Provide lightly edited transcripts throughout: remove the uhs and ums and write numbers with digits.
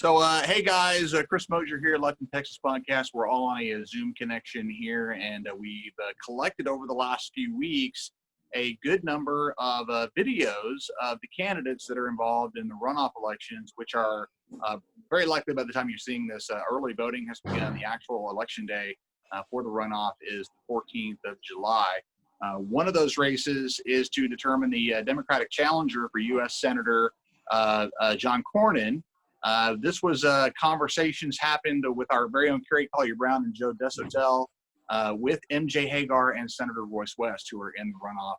Hey guys, Chris Mosier here, Left in Texas podcast. We're all on a Zoom connection here, and we've collected over the last few weeks a good number of videos of the candidates that are involved in the runoff elections, which are very likely by the time you're seeing this, early voting has begun. The actual election day for the runoff is the 14th of July. One of those races is to determine the Democratic challenger for U.S. Senator John Cornyn. This was conversations happened with our very own Kerry Collier Brown and Joe Desotel with MJ Hegar and Senator Royce West, who are in the runoff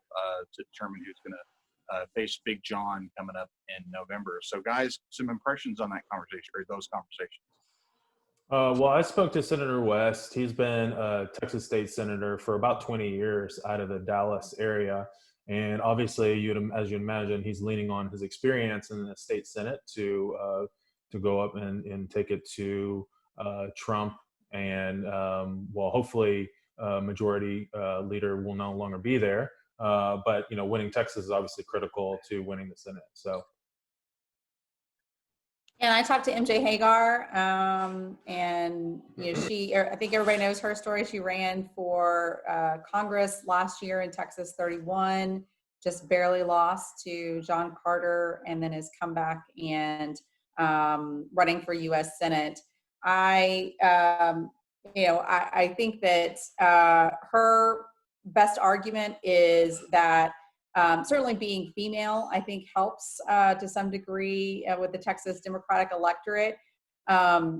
to determine who's going to face Big John coming up in November. So, guys, some impressions on that conversation or those conversations. Well, I spoke to Senator West. He's been a Texas state senator for about 20 years out of the Dallas area. And obviously, as you imagine, he's leaning on his experience in the state Senate to go up and take it to Trump. And hopefully majority leader will no longer be there. But, winning Texas is obviously critical to winning the Senate. So. And I talked to MJ Hegar, and I think everybody knows her story. She ran for Congress last year in Texas 31, just barely lost to John Carter, and then has come back and running for U.S. Senate. I think that her best argument is that certainly being female, I think, helps to some degree with the Texas Democratic electorate.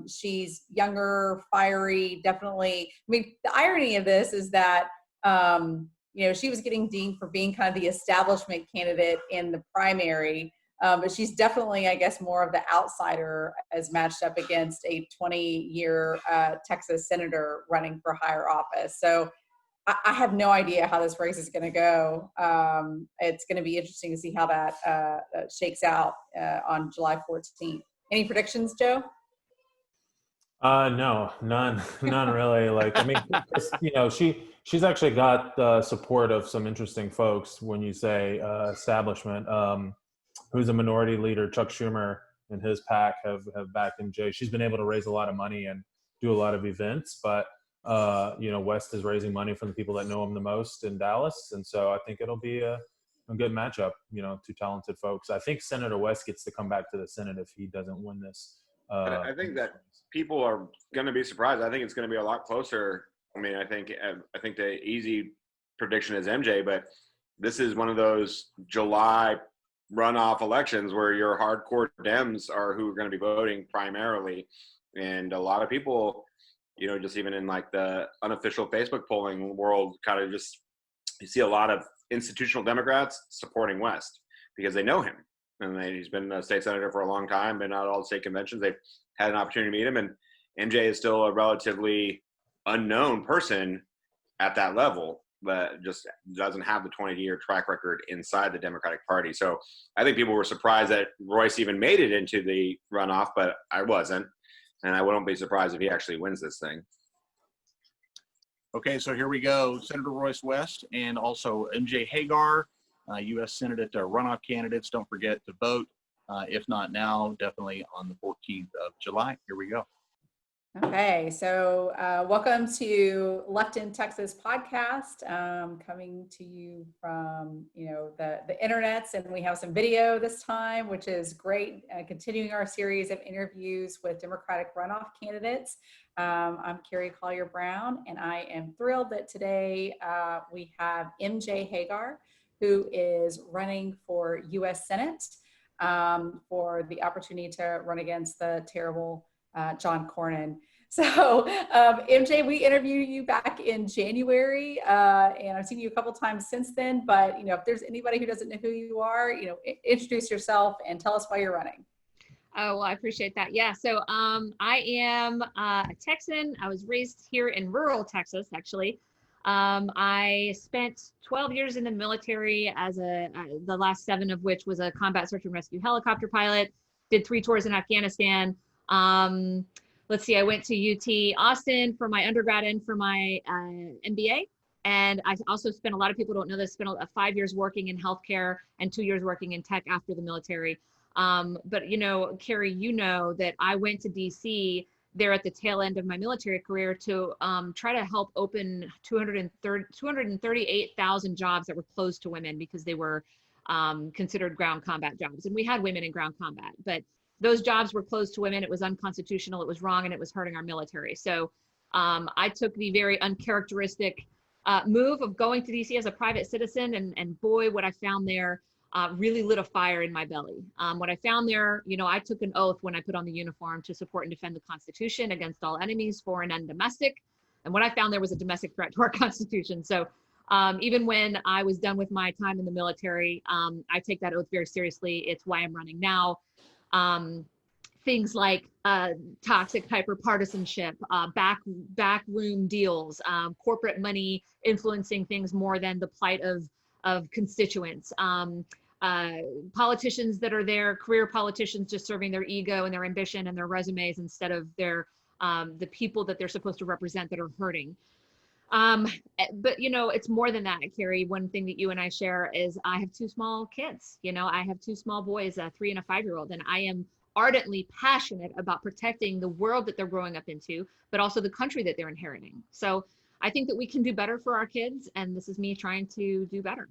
She's younger, fiery, definitely. I mean, the irony of this is that, she was getting dinged for being kind of the establishment candidate in the primary, but she's definitely, I guess, more of the outsider as matched up against a 20-year Texas senator running for higher office. So I have no idea how this race is going to go. It's going to be interesting to see how that shakes out on July 14th. Any predictions, Joe? No, none really. She's actually got the support of some interesting folks when you say establishment. Who's a minority leader, Chuck Schumer and his PAC have backed MJ. She's been able to raise a lot of money and do a lot of events, but West is raising money from the people that know him the most in Dallas. And so I think it'll be a good matchup, two talented folks. I think Senator West gets to come back to the Senate if he doesn't win this. I think that people are going to be surprised. I think it's going to be a lot closer. I mean, I think the easy prediction is MJ, but this is one of those July runoff elections where your hardcore Dems are who are going to be voting primarily. And a lot of people, just even in like the unofficial Facebook polling world, kind of just, you see a lot of institutional Democrats supporting West because they know him. And he's been a state senator for a long time, been at all the state conventions. They've had an opportunity to meet him. And MJ is still a relatively unknown person at that level, but just doesn't have the 20-year track record inside the Democratic Party. So I think people were surprised that Royce even made it into the runoff, but I wasn't. And I wouldn't be surprised if he actually wins this thing. Okay, so here we go. Senator Royce West and also MJ Hegar, U.S. Senate runoff candidates. Don't forget to vote. If not now, definitely on the 14th of July. Here we go. Okay, so welcome to Left in Texas podcast, coming to you from the internets, and we have some video this time, which is great. Continuing our series of interviews with Democratic runoff candidates. I'm Kerry Collier Brown, and I am thrilled that today we have MJ Hegar, who is running for U.S. Senate for the opportunity to run against the terrible John Cornyn. So, MJ, we interviewed you back in January, and I've seen you a couple times since then. But if there's anybody who doesn't know who you are, introduce yourself and tell us why you're running. Oh, well, I appreciate that. Yeah. So, I am a Texan. I was raised here in rural Texas, actually. I spent 12 years in the military as the last 7 of which was a combat search and rescue helicopter pilot. Did 3 tours in Afghanistan. Let's see, I went to UT Austin for my undergrad and for my MBA. And I also spent, a lot of people don't know this, spent 5 years working in healthcare and 2 years working in tech after the military. But you know, Carrie, you know that I went to DC there at the tail end of my military career to try to help open 238,000 jobs that were closed to women because they were considered ground combat jobs. And we had women in ground combat, but those jobs were closed to women. It was unconstitutional, it was wrong, and it was hurting our military. So I took the very uncharacteristic move of going to DC as a private citizen, and boy, what I found there really lit a fire in my belly. What I found there, you know, I took an oath when I put on the uniform to support and defend the Constitution against all enemies, foreign and domestic. And what I found there was a domestic threat to our Constitution. So even when I was done with my time in the military, I take that oath very seriously. It's why I'm running now. Things like toxic hyperpartisanship, backroom deals, corporate money influencing things more than the plight of constituents. Politicians that are there, career politicians just serving their ego and their ambition and their resumes instead of their the people that they're supposed to represent that are hurting. But you know, it's more than that, Carrie. One thing that you and I share is I have two small kids. You know, I have two small boys, a 3 and a 5-year-old, and I am ardently passionate about protecting the world that they're growing up into, but also the country that they're inheriting. So I think that we can do better for our kids, and this is me trying to do better.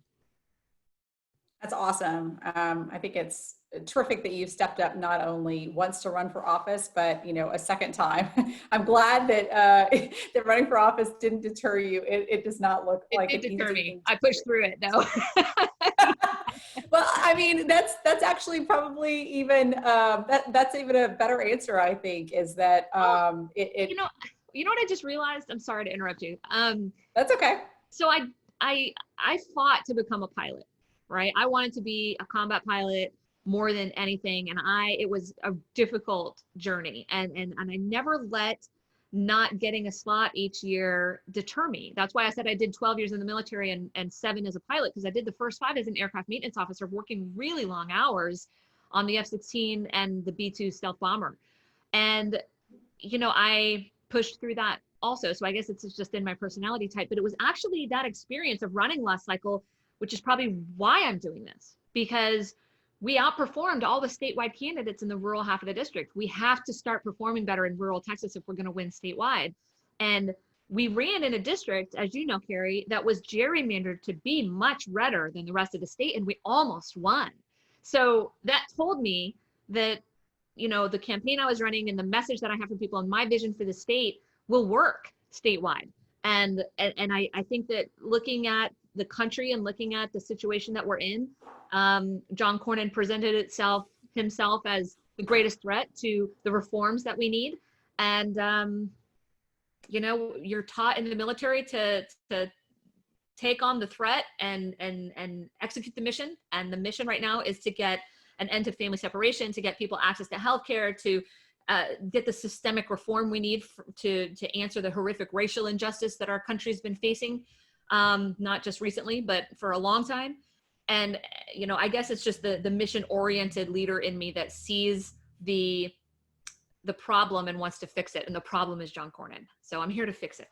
That's awesome. I think it's terrific that you've stepped up not only once to run for office, but, you know, a second time. I'm glad that that running for office didn't deter you. It does not look like it an deter easy me. thing I to pushed do. through it though. Well, I mean, that's actually probably even that's even a better answer, I think, is that you know what I just realized? I'm sorry to interrupt you. That's okay. So I fought to become a pilot, right? I wanted to be a combat pilot more than anything, and it was a difficult journey, and I never let not getting a slot each year deter me. That's why I said I did 12 years in the military and 7 as a pilot, because I did the first 5 as an aircraft maintenance officer, working really long hours on the F-16 and the B-2 stealth bomber. And, you know, I pushed through that also. So I guess it's just in my personality type, but it was actually that experience of running last cycle, which is probably why I'm doing this, because we outperformed all the statewide candidates in the rural half of the district. We have to start performing better in rural Texas if we're going to win statewide. And we ran in a district, as you know, Carrie, that was gerrymandered to be much redder than the rest of the state, and we almost won. So that told me that, you know, the campaign I was running and the message that I have for people and my vision for the state will work statewide. And I think that looking at the country and looking at the situation that we're in, John Cornyn presented himself as the greatest threat to the reforms that we need. And, you know, you're taught in the military to take on the threat and execute the mission. And the mission right now is to get an end to family separation, to get people access to healthcare, to get the systemic reform we need to answer the horrific racial injustice that our country's been facing, not just recently, but for a long time. And, you know, I guess it's just the mission-oriented leader in me that sees the problem and wants to fix it. And the problem is John Cornyn. So I'm here to fix it.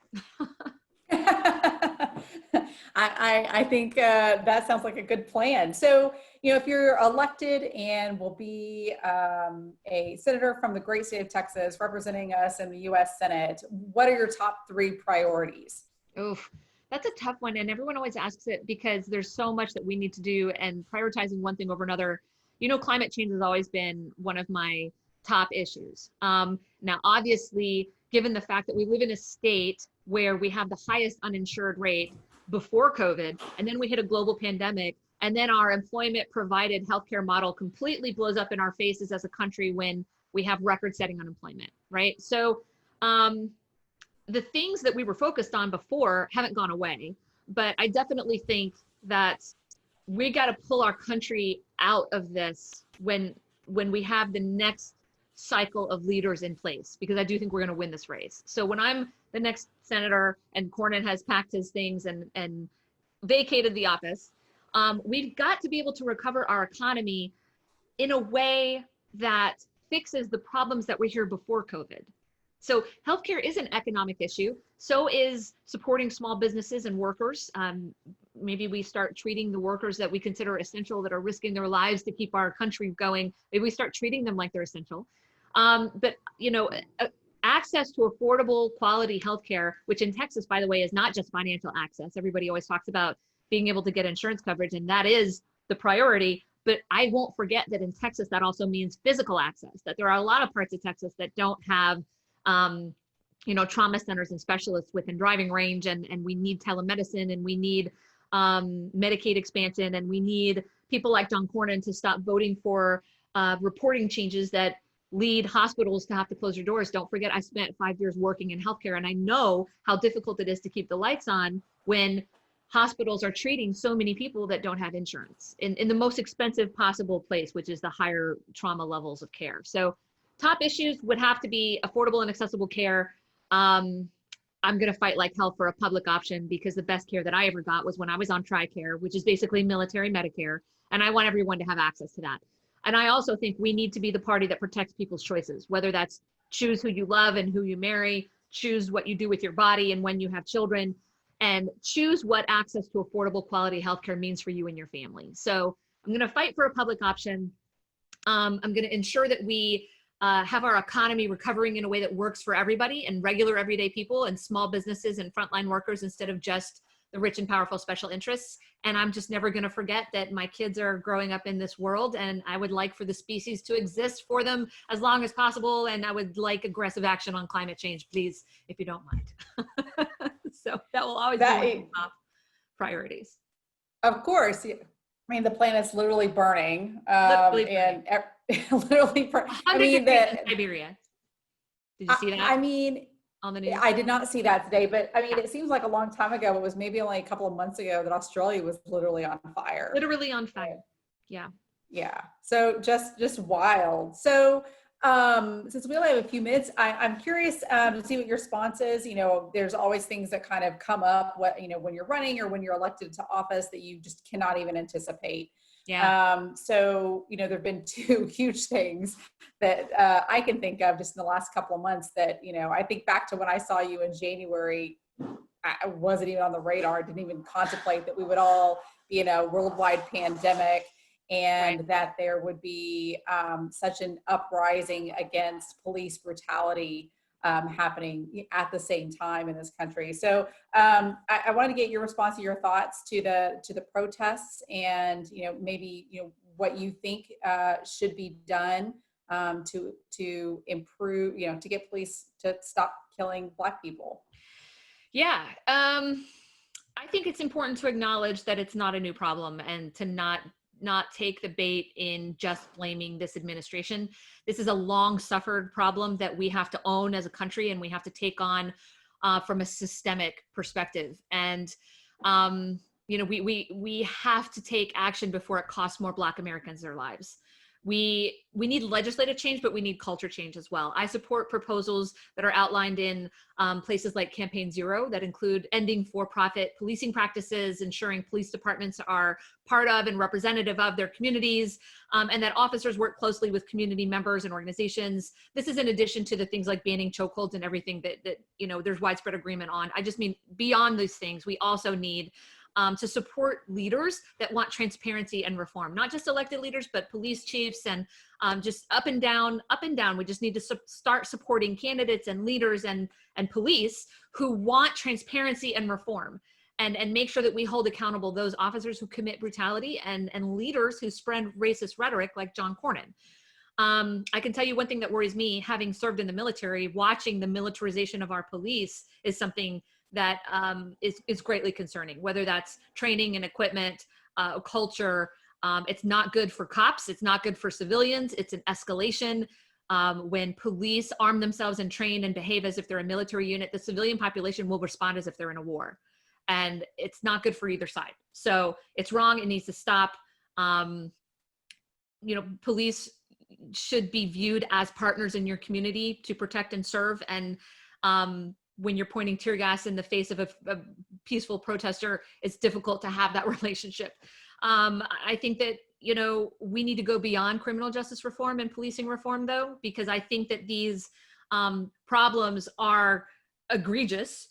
I think that sounds like a good plan. So, you know, if you're elected and will be a senator from the great state of Texas representing us in the U.S. Senate, what are your top 3 priorities? Oof, that's a tough one. And everyone always asks it because there's so much that we need to do, and prioritizing one thing over another. You know, climate change has always been one of my top issues. Now, obviously, given the fact that we live in a state where we have the highest uninsured rate before COVID, and then we hit a global pandemic, and then our employment provided healthcare model completely blows up in our faces as a country when we have record-setting unemployment, right? So the things that we were focused on before haven't gone away, but I definitely think that we got to pull our country out of this when we have the next cycle of leaders in place, because I do think we're going to win this race. So when I'm the next senator and Cornyn has packed his things and vacated the office, we've got to be able to recover our economy in a way that fixes the problems that were here before COVID. So healthcare is an economic issue. So is supporting small businesses and workers. maybe we start treating the workers that we consider essential, that are risking their lives to keep our country going. Maybe we start treating them like they're essential. But access to affordable quality healthcare, which in Texas, by the way, is not just financial access. Everybody always talks about being able to get insurance coverage, and that is the priority. But I won't forget that in Texas, that also means physical access, that there are a lot of parts of Texas that don't have, trauma centers and specialists within driving range, and we need telemedicine, and we need Medicaid expansion, and we need people like John Cornyn to stop voting for reporting changes that lead hospitals to have to close their doors. Don't forget, I spent 5 years working in healthcare, and I know how difficult it is to keep the lights on when hospitals are treating so many people that don't have insurance in the most expensive possible place, which is the higher trauma levels of care. So top issues would have to be affordable and accessible care. I'm going to fight like hell for a public option, because the best care that I ever got was when I was on TRICARE, which is basically military Medicare. And I want everyone to have access to that. And I also think we need to be the party that protects people's choices, whether that's choose who you love and who you marry, choose what you do with your body and when you have children, and choose what access to affordable quality healthcare means for you and your family. So I'm going to fight for a public option. I'm going to ensure that we have our economy recovering in a way that works for everybody, and regular everyday people and small businesses and frontline workers, instead of just the rich and powerful special interests. And I'm just never going to forget that my kids are growing up in this world, and I would like for the species to exist for them as long as possible. And I would like aggressive action on climate change, please, if you don't mind. So that will always be one of the top priorities. Of course. I mean, the planet's literally burning. Literally and literally, I 100 mean, degrees in Siberia. Did you see that? I mean, on the news? I did not see that today, but I mean, it seems like a long time ago. It was maybe only a couple of months ago that Australia was literally on fire. Literally on fire. Yeah. Yeah. So just wild. So since we only have a few minutes, I'm curious to see what your response is. You know, there's always things that kind of come up, when you're running or when you're elected to office, that you just cannot even anticipate. Yeah. So, there've been two huge things that I can think of just in the last couple of months that, I think back to when I saw you in January. I wasn't even on the radar, didn't even contemplate that we would all be in a worldwide pandemic, and Right. that there would be such an uprising against police brutality happening at the same time in this country. So I wanted to get your response to your thoughts to the protests, and maybe what you think should be done to improve, to get police to stop killing Black people. Yeah. I think it's important to acknowledge that it's not a new problem, and to not take the bait in just blaming this administration. This is a long suffered problem that we have to own as a country, and we have to take on from a systemic perspective. And we have to take action before it costs more Black Americans their lives. We need legislative change, but we need culture change as well. I support proposals that are outlined in places like Campaign Zero that include ending for-profit policing practices, ensuring police departments are part of and representative of their communities, and that officers work closely with community members and organizations. This is in addition to the things like banning chokeholds and everything that there's widespread agreement on. I just mean beyond these things, we also need to support leaders that want transparency and reform, not just elected leaders, but police chiefs and just up and down. We just need to start supporting candidates and leaders and police who want transparency and reform, and make sure that we hold accountable those officers who commit brutality and leaders who spread racist rhetoric like John Cornyn. I can tell you one thing that worries me, having served in the military, watching the militarization of our police is something that is greatly concerning, whether that's training and equipment, culture. It's not good for cops. It's not good for civilians. It's an escalation. When police arm themselves and train and behave as if they're a military unit, the civilian population will respond as if they're in a war. And it's not good for either side. So it's wrong. It needs to stop. Police should be viewed as partners in your community to protect and serve. And when you're pointing tear gas in the face of a peaceful protester, it's difficult to have that relationship. I think that, we need to go beyond criminal justice reform and policing reform, though, because I think that these problems are egregious,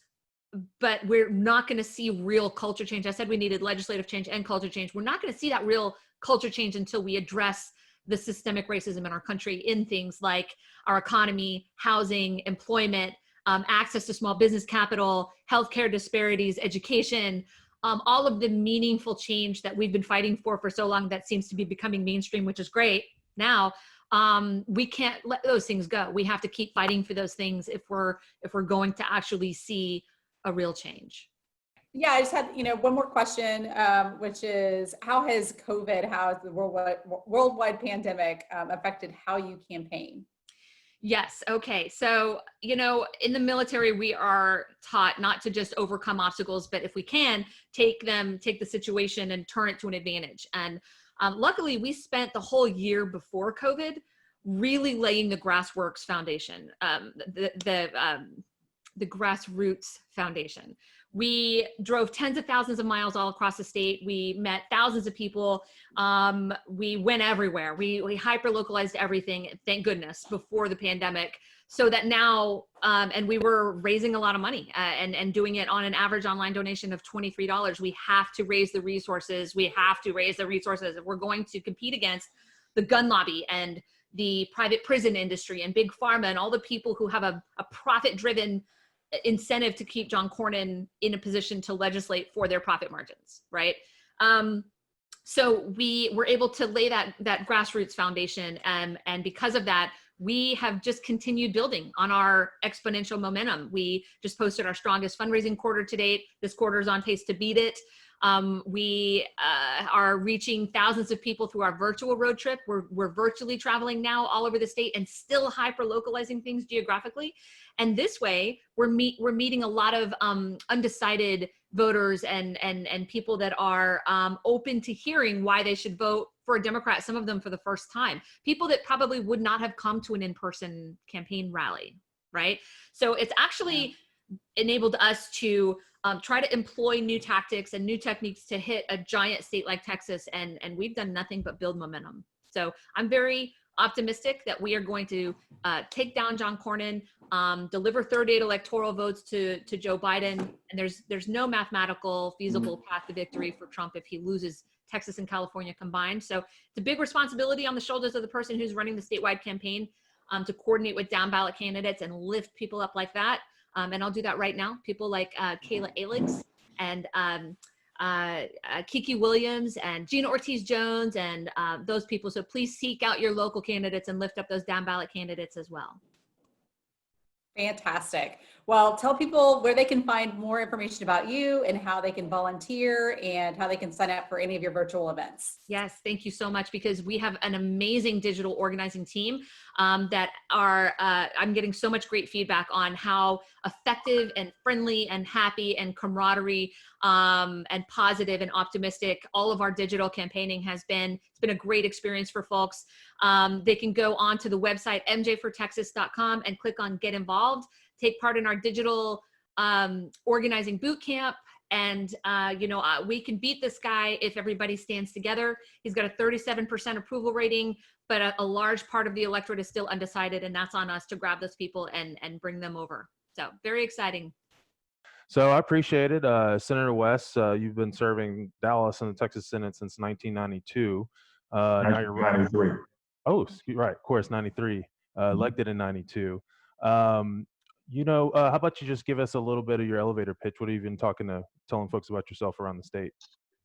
but we're not going to see real culture change. I said we needed legislative change and culture change. We're not going to see that real culture change until we address the systemic racism in our country in things like our economy, housing, employment, access to small business capital, healthcare disparities, education, all of the meaningful change that we've been fighting for so long that seems to be becoming mainstream, which is great now. We can't let those things go. We have to keep fighting for those things if we're going to actually see a real change. Yeah, I just had, one more question, which is how has the worldwide pandemic affected how you campaign? Yes. Okay. So, in the military, we are taught not to just overcome obstacles, but if we can take the situation and turn it to an advantage. And luckily, we spent the whole year before COVID really laying the grassroots foundation, the grassroots foundation. We drove tens of thousands of miles all across the state. We met thousands of people. We went everywhere. We hyper-localized everything, thank goodness, before the pandemic, so that now, and we were raising a lot of money and doing it on an average online donation of $23. We have to raise the resources. If we're going to compete against the gun lobby and the private prison industry and big pharma and all the people who have a profit-driven incentive to keep John Cornyn in a position to legislate for their profit margins, right? So we were able to lay that grassroots foundation, and because of that, we have just continued building on our exponential momentum. We just posted our strongest fundraising quarter to date. This quarter is on pace to beat it. We are reaching thousands of people through our virtual road trip. We're virtually traveling now all over the state and still hyper localizing things geographically. And this way, we're meeting a lot of undecided voters and people that are open to hearing why they should vote for a Democrat, some of them for the first time. People that probably would not have come to an in-person campaign rally, right? So it's actually enabled us to try to employ new tactics and new techniques to hit a giant state like Texas, and we've done nothing but build momentum. So I'm very optimistic that we are going to take down John Cornyn, deliver 38 electoral votes to Joe Biden, and there's no mathematical feasible path to victory for Trump if he loses Texas and California combined. So it's a big responsibility on the shoulders of the person who's running the statewide campaign to coordinate with down ballot candidates and lift people up like that. And I'll do that right now. People like Kayla Alex and Kiki Williams and Gina Ortiz-Jones and those people. So please seek out your local candidates and lift up those down ballot candidates as well. Fantastic. Well, tell people where they can find more information about you and how they can volunteer and how they can sign up for any of your virtual events. Yes, thank you so much, because we have an amazing digital organizing team that are, I'm getting so much great feedback on how effective and friendly and happy and camaraderie and positive and optimistic all of our digital campaigning has been. It's been a great experience for folks. They can go on to the website mjfortexas.com and click on Get Involved, take part in our digital organizing boot camp. And, we can beat this guy if everybody stands together. He's got a 37% approval rating, but a large part of the electorate is still undecided. And that's on us to grab those people and bring them over. So very exciting. So I appreciate it. Senator West, you've been serving Dallas in the Texas Senate since 1992. Now you're running. 93. Oh, right. Of course, 93. Elected in 92. How about you just give us a little bit of your elevator pitch? What have you been telling folks about yourself around the state?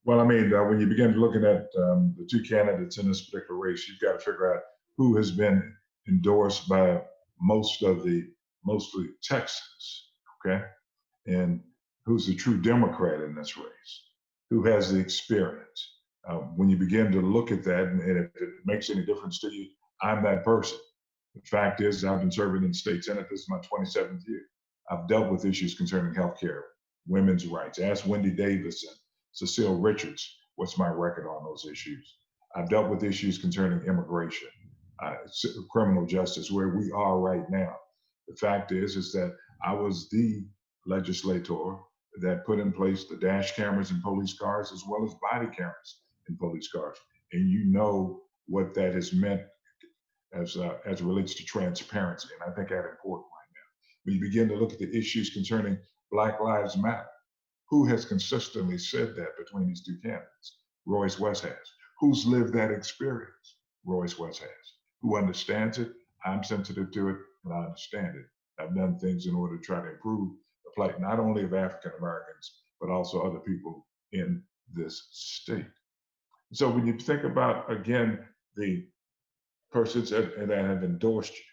Well, when you begin looking at the two candidates in this particular race, you've got to figure out who has been endorsed by mostly Texans, okay? And who's the true Democrat in this race? Who has the experience? When you begin to look at that, and if it makes any difference to you, I'm that person. The fact is, I've been serving in the state Senate. This is my 27th year. I've dealt with issues concerning healthcare, women's rights. Ask Wendy Davis and Cecile Richards, what's my record on those issues? I've dealt with issues concerning immigration, criminal justice, where we are right now. The fact is that I was the legislator that put in place the dash cameras in police cars as well as body cameras in police cars. And you know what that has meant as it relates to transparency. And I think that's important right now. When you begin to look at the issues concerning Black Lives Matter. Who has consistently said that between these two candidates? Royce West has. Who's lived that experience? Royce West has. Who understands it? I'm sensitive to it, and I understand it. I've done things in order to try to improve the plight, not only of African Americans, but also other people in this state. So when you think about, again, the persons that have endorsed you,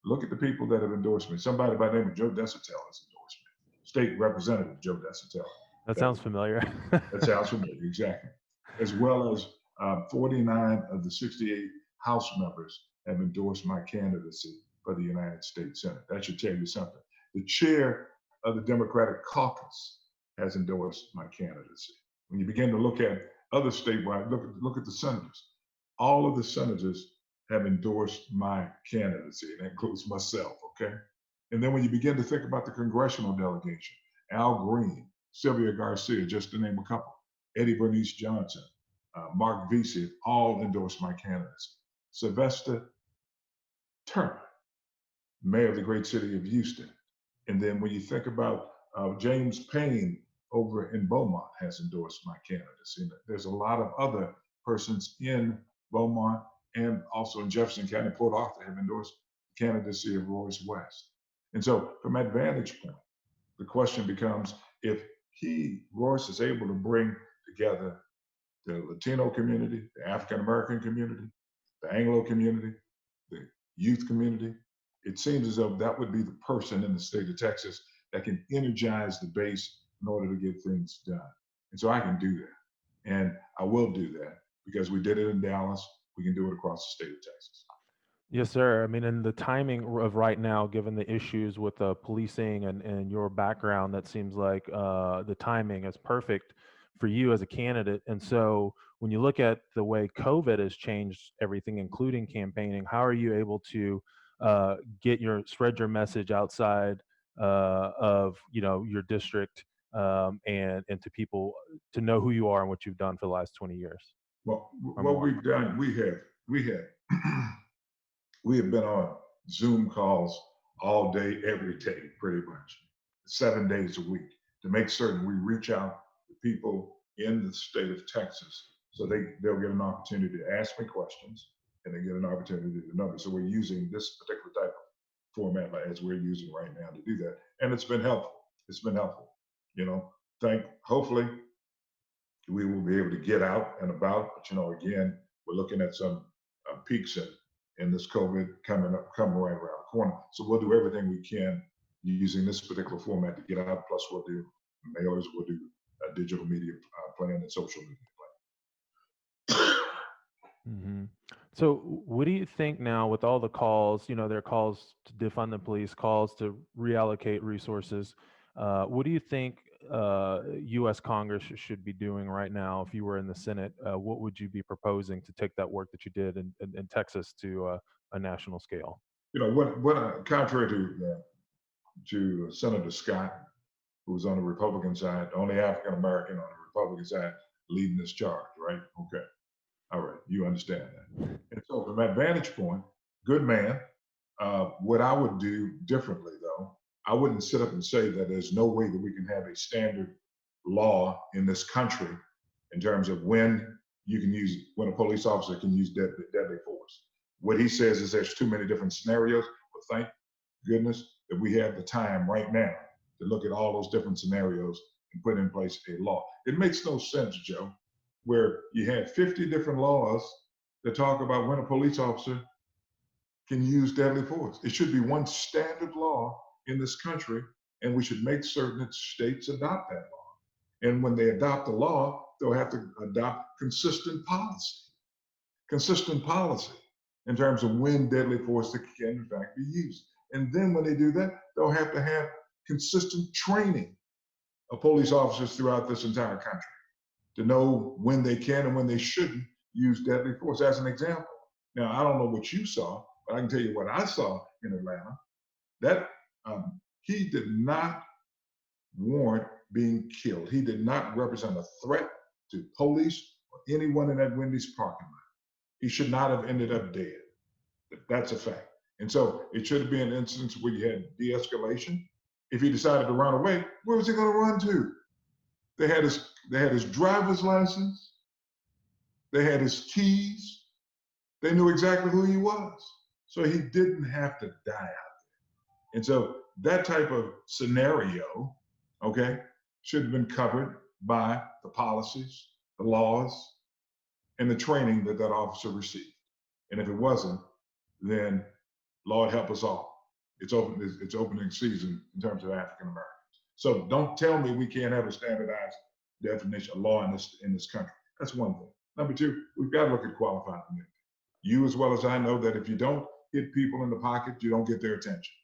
look at the people that have endorsed me. Somebody by the name of Joe Desatel has endorsed me. State Representative Joe Desatel. That sounds familiar. That sounds familiar, exactly. As well as 49 of the 68 House members have endorsed my candidacy for the United States Senate. That should tell you something. The chair of the Democratic caucus has endorsed my candidacy. When you begin to look at other statewide, look at the senators. All of the senators have endorsed my candidacy. That includes myself, okay? And then when you begin to think about the congressional delegation, Al Green, Sylvia Garcia, just to name a couple, Eddie Bernice Johnson, Mark Vesey, all endorsed my candidacy. Sylvester Turner, mayor of the great city of Houston. And then when you think about James Payne over in Beaumont has endorsed my candidacy. And there's a lot of other persons in Beaumont and also in Jefferson County, Port Arthur, have endorsed the candidacy of Royce West. And so from that vantage point, the question becomes, if Royce, is able to bring together the Latino community, the African American community, the Anglo community, the youth community, it seems as though that would be the person in the state of Texas that can energize the base in order to get things done. And so I can do that. And I will do that because we did it in Dallas. We can do it across the state of Texas. Yes, sir. I mean, and the timing of right now, given the issues with policing and your background, that seems like the timing is perfect for you as a candidate. And so when you look at the way COVID has changed everything, including campaigning, how are you able to spread your message outside of your district and to people to know who you are and what you've done for the last 20 years? Well, what we've done, we have been on Zoom calls all day, every day, pretty much, 7 days a week, to make certain we reach out to people in the state of Texas so they'll get an opportunity to ask me questions and they get an opportunity to know me. So we're using this particular type of format as we're using right now to do that. And it's been helpful. It's been helpful. Hopefully we will be able to get out and about, but again, we're looking at some peaks in this COVID coming right around the corner. So we'll do everything we can using this particular format to get out. Plus we'll do mailers, we'll do a digital media plan and social media plan. Mm-hmm. So what do you think now with all the calls, there are calls to defund the police, calls to reallocate resources. What do you think U.S. Congress should be doing right now if you were in the Senate? What would you be proposing to take that work that you did in Texas to a national scale? Contrary to Senator Scott, who was on the Republican side, the only African American on the Republican side leading this charge, right? Okay. All right, you understand that. And so from that vantage point, good man, what I would do differently though, I wouldn't sit up and say that there's no way that we can have a standard law in this country in terms of when a police officer can use deadly force. What he says is there's too many different scenarios, but thank goodness that we have the time right now to look at all those different scenarios and put in place a law. It makes no sense, Joe, where you had 50 different laws that talk about when a police officer can use deadly force. It should be one standard law in this country, and we should make certain that states adopt that law. And when they adopt the law, they'll have to adopt consistent policy in terms of when deadly force can in fact be used. And then when they do that, they'll have to have consistent training of police officers throughout this entire country to know when they can and when they shouldn't use deadly force. As an example, now I don't know what you saw, but I can tell you what I saw in Atlanta, that he did not warrant being killed. He did not represent a threat to police or anyone in that Wendy's parking lot. He should not have ended up dead. That's a fact. And so it should have been an instance where you had de-escalation If he decided to run away, where was he going to run to? They had his driver's license. They had his keys. They knew exactly who he was. So he didn't have to die out there. And so that type of scenario, okay, should have been covered by the policies, the laws, and the training that officer received. And if it wasn't, then Lord help us all. It's opening season in terms of African Americans. So don't tell me we can't have a standardized definition of law in this country. That's one thing. Number two, we've got to look at qualified immunity. You as well as I know that if you don't hit people in the pocket, you don't get their attention.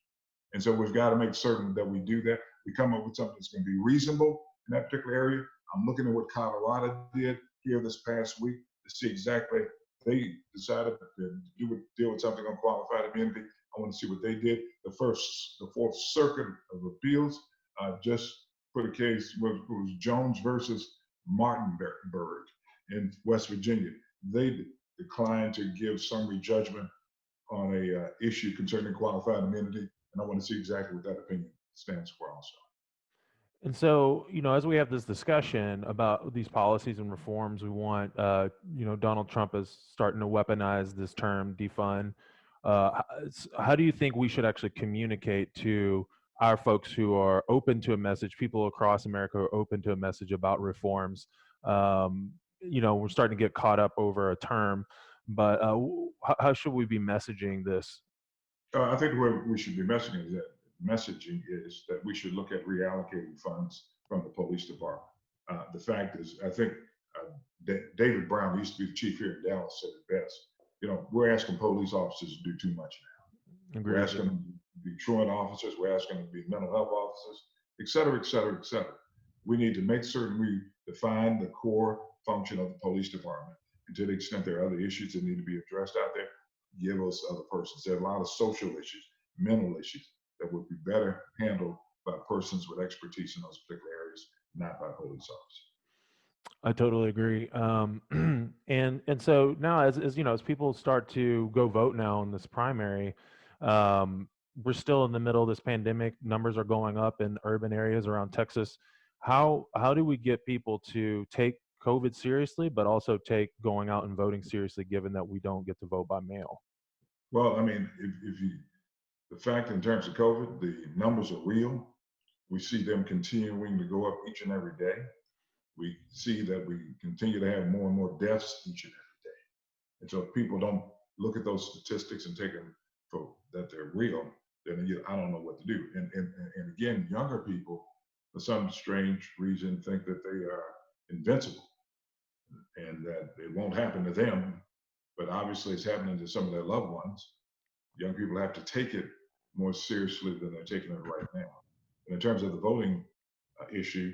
And so we've got to make certain that we do that. We come up with something that's going to be reasonable in that particular area. I'm looking at what Colorado did here this past week to see exactly they decided to deal with something on qualified immunity. I want to see what they did. The Fourth Circuit of Appeals just put a case. It was Jones versus Martinberg in West Virginia. They declined to give summary judgment on a issue concerning qualified immunity, and I want to see exactly what that opinion stands for also. And so, as we have this discussion about these policies and reforms, we want, Donald Trump is starting to weaponize this term defund. How do you think we should actually communicate to our folks who are open to a message, people across America who are open to a message about reforms? We're starting to get caught up over a term, but how should we be messaging this? I think the way we should be messaging is that we should look at reallocating funds from the police department. The fact is, I think David Brown, who used to be the chief here in Dallas, said it best. We're asking police officers to do too much now. Agreed. We're asking them to be truant officers. We're asking them to be mental health officers, et cetera, et cetera, et cetera. We need to make certain we define the core function of the police department. And to the extent there are other issues that need to be addressed out there, give those other persons. There are a lot of social issues, mental issues that would be better handled by persons with expertise in those particular areas, not by police officers. I totally agree. And so now, as people start to go vote now in this primary, we're still in the middle of this pandemic. Numbers are going up in urban areas around Texas. How do we get people to take COVID seriously, but also take going out and voting seriously, given that we don't get to vote by mail? Well, I mean, the fact in terms of COVID, the numbers are real. We see them continuing to go up each and every day. We see that we continue to have more and more deaths each and every day. And so if people don't look at those statistics and take them for that they're real, then I don't know what to do. And again, younger people, for some strange reason, think that they are invincible and that it won't happen to them. But obviously it's happening to some of their loved ones. Young people have to take it more seriously than they're taking it right now. And in terms of the voting issue,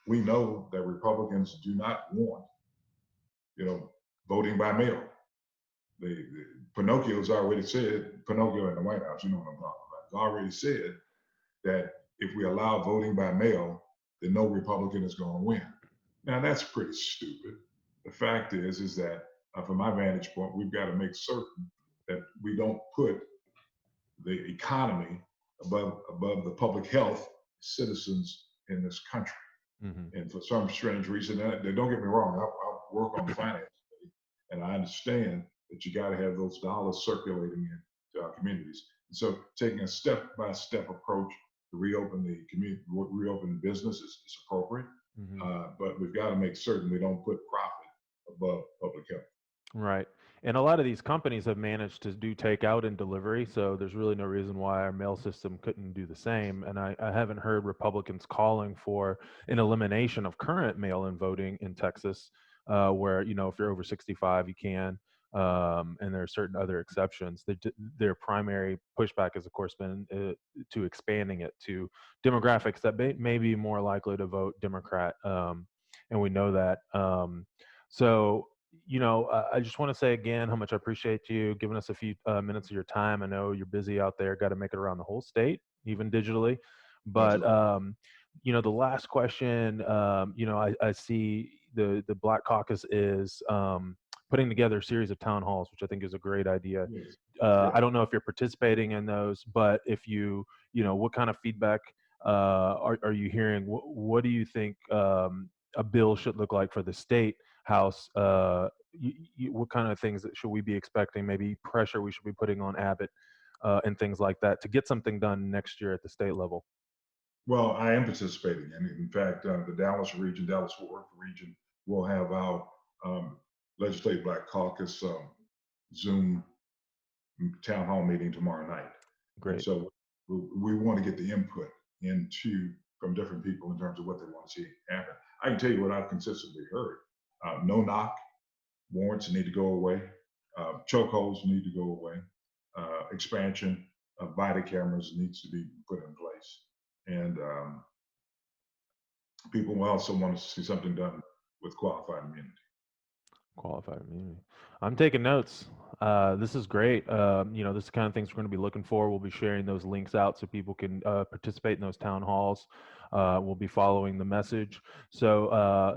we know that Republicans do not want, voting by mail. Pinocchio's already said, Pinocchio in the White House, you know what I'm talking about, has already said that if we allow voting by mail, then no Republican is going to win. Now that's pretty stupid. The fact is that from my vantage point, we've got to make certain that we don't put the economy above the public health citizens in this country. Mm-hmm. And for some strange reason, don't get me wrong, I'll work on finance, and I understand that you got to have those dollars circulating into our communities. And so taking a step-by-step approach to reopen the community, reopen business is appropriate. Mm-hmm. But we've got to make certain we don't put profit above public health. Right. And a lot of these companies have managed to do takeout and delivery, so there's really no reason why our mail system couldn't do the same. And I haven't heard Republicans calling for an elimination of current mail-in voting in Texas, where, if you're over 65, you can, and there are certain other exceptions. Their primary pushback has, of course, been to expanding it to demographics that may be more likely to vote Democrat, and we know that. So I just want to say again how much I appreciate you giving us a few minutes of your time. I know you're busy out there, got to make it around the whole state, even digitally. But, the last question, I see the Black Caucus is putting together a series of town halls, which I think is a great idea. Yes. I don't know if you're participating in those, but if what kind of feedback are you hearing? What do you think a bill should look like for the state house? What kind of things that should we be expecting? Maybe pressure we should be putting on Abbott and things like that to get something done next year at the state level? Well, I am participating. And in fact, the Dallas-Fort Worth region, will have our Legislative Black Caucus Zoom town hall meeting tomorrow night. And Great. so we want to get the input from different people in terms of what they want to see happen. I can tell you what I've consistently heard. No knock warrants need to go away. Chokeholds need to go away. Expansion of body cameras needs to be put in place. And people will also want to see something done with qualified immunity. Qualified immunity. I'm taking notes. This is great. This is the kind of things we're going to be looking for. We'll be sharing those links out so people can participate in those town halls. We'll be following the message. So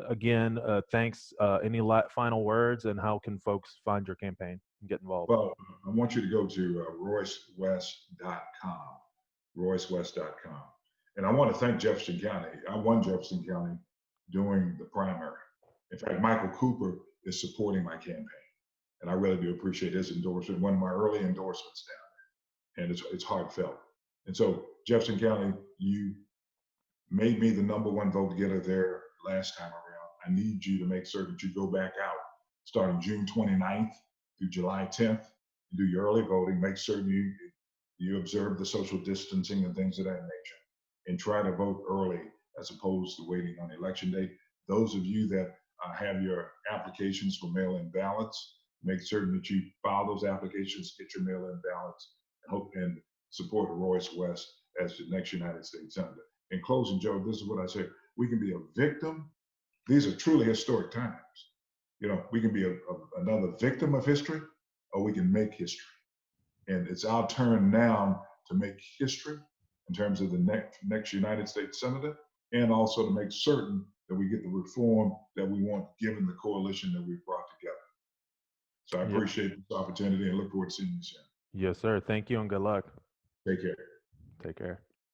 again, thanks. Any final words, and how can folks find your campaign and get involved? Well, I want you to go to roycewest.com, roycewest.com. And I want to thank Jefferson County. I won Jefferson County during the primary. In fact, Michael Cooper is supporting my campaign, and I really do appreciate his endorsement. One of my early endorsements down there, and it's heartfelt. And so, Jefferson County, you made me the #1 vote getter there last time around. I need you to make certain that you go back out starting June 29th through July 10th and do your early voting. Make certain you observe the social distancing and things of that nature, and try to vote early as opposed to waiting on election day. Those of you that have your applications for mail-in ballots, make certain that you file those applications, get your mail-in ballots, and support Royce West as the next United States Senator. In closing, Joe, this is what I say: we can be a victim. These are truly historic times. We can be another victim of history, or we can make history. And it's our turn now to make history in terms of the next United States Senator, and also to make certain that we get the reform that we want, given the coalition that we've brought together. So I appreciate this opportunity and look forward to seeing you soon. Yes, sir. Thank you, and good luck. Take care. Take care.